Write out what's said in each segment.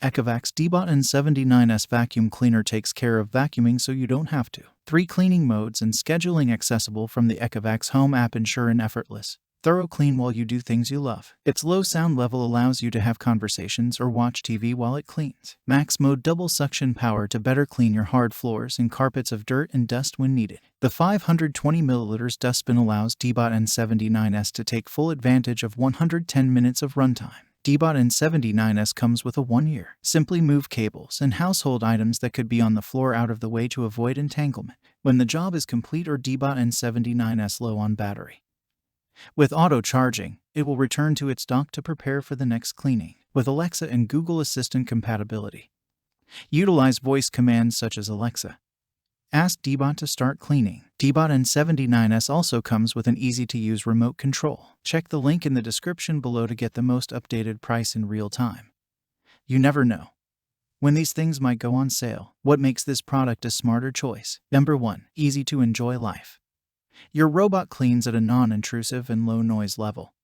Ecovacs DEEBOT N79S Vacuum Cleaner takes care of vacuuming so you don't have to. 3 cleaning modes and scheduling accessible from the Ecovacs Home App ensure an effortless, thorough clean while you do things you love. Its low sound level allows you to have conversations or watch TV while it cleans. Max mode double suction power to better clean your hard floors and carpets of dirt and dust when needed. The 520 ml dustbin allows DEEBOT N79S to take full advantage of 110 minutes of runtime. DEEBOT N79S comes with a 1-year. Simply move cables and household items that could be on the floor out of the way to avoid entanglement when the job is complete or DEEBOT N79S low on battery. With auto charging, it will return to its dock to prepare for the next cleaning. With Alexa and Google Assistant compatibility, utilize voice commands such as Alexa, ask DEEBOT to start cleaning. DEEBOT N79S also comes with an easy-to-use remote control. Check the link in the description below to get the most updated price in real time. You never know when these things might go on sale. What makes this product a smarter choice? Number 1. Easy to enjoy life. Your robot cleans at a non-intrusive and low-noise level,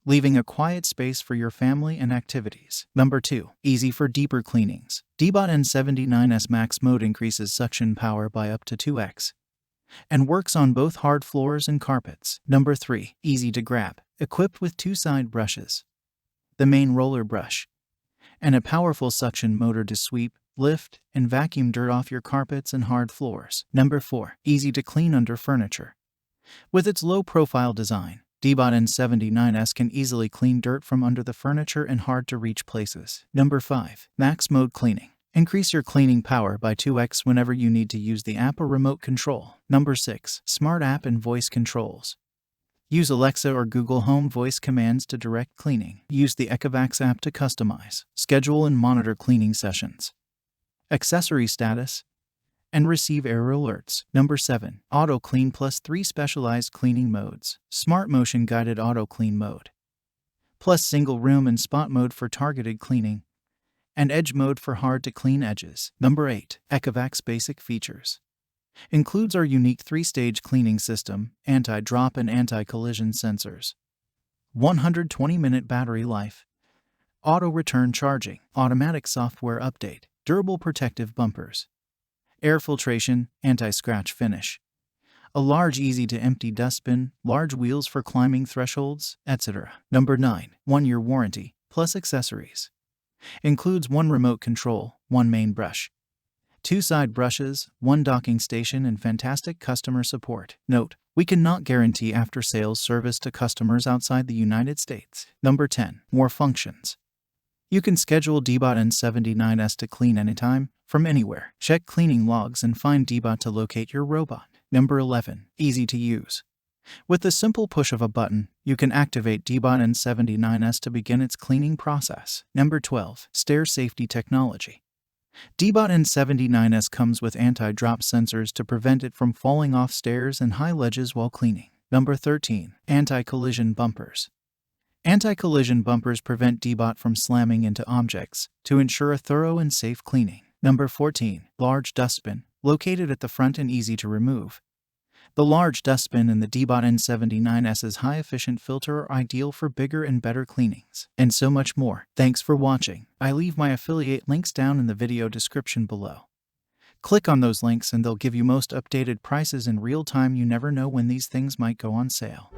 leaving a quiet space for your family and activities. Number 2. Easy for deeper cleanings. DEEBOT N79S Max Mode increases suction power by up to 2x and works on both hard floors and carpets. Number 3. Easy to grab. Equipped with 2 side brushes, the main roller brush, and a powerful suction motor to sweep, lift, and vacuum dirt off your carpets and hard floors. Number 4. Easy to clean under furniture. With its low-profile design, DEEBOT N79S can easily clean dirt from under the furniture and hard-to-reach places. Number 5. Max Mode Cleaning. Increase your cleaning power by 2x whenever you need to use the app or remote control. Number 6. Smart App and Voice Controls. Use Alexa or Google Home voice commands to direct cleaning. Use the Ecovacs app to customize, schedule, and monitor cleaning sessions, accessory status, and receive error alerts. Number 7. Auto Clean plus 3 specialized cleaning modes. Smart Motion Guided Auto Clean Mode, plus Single Room and Spot Mode for targeted cleaning, and Edge Mode for hard-to-clean edges. Number 8. Ecovacs Basic Features. Includes our unique 3-stage cleaning system, anti-drop and anti-collision sensors, 120-minute battery life, auto-return charging, automatic software update, durable protective bumpers, air filtration, anti-scratch finish, a large easy-to-empty dustbin, large wheels for climbing thresholds, etc. Number 9. 1-year warranty, plus accessories. Includes 1 remote control, 1 main brush, 2 side brushes, 1 docking station, and fantastic customer support. Note: we cannot guarantee after-sales service to customers outside the United States. Number 10. More functions. You can schedule DEEBOT N79S to clean anytime, from anywhere. Check cleaning logs and find DEEBOT to locate your robot. Number 11. Easy to use. With the simple push of a button, you can activate DEEBOT N79S to begin its cleaning process. Number 12. Stair Safety Technology. DEEBOT N79S comes with anti-drop sensors to prevent it from falling off stairs and high ledges while cleaning. Number 13. Anti-collision bumpers. Anti-collision bumpers prevent DEEBOT from slamming into objects to ensure a thorough and safe cleaning. Number 14. Large dustbin. Located at the front and easy to remove, the large dustbin and the DEEBOT N79S's high-efficient filter are ideal for bigger and better cleanings. And so much more. Thanks for watching. I leave my affiliate links down in the video description below. Click on those links and they'll give you most updated prices in real time. You never know when these things might go on sale.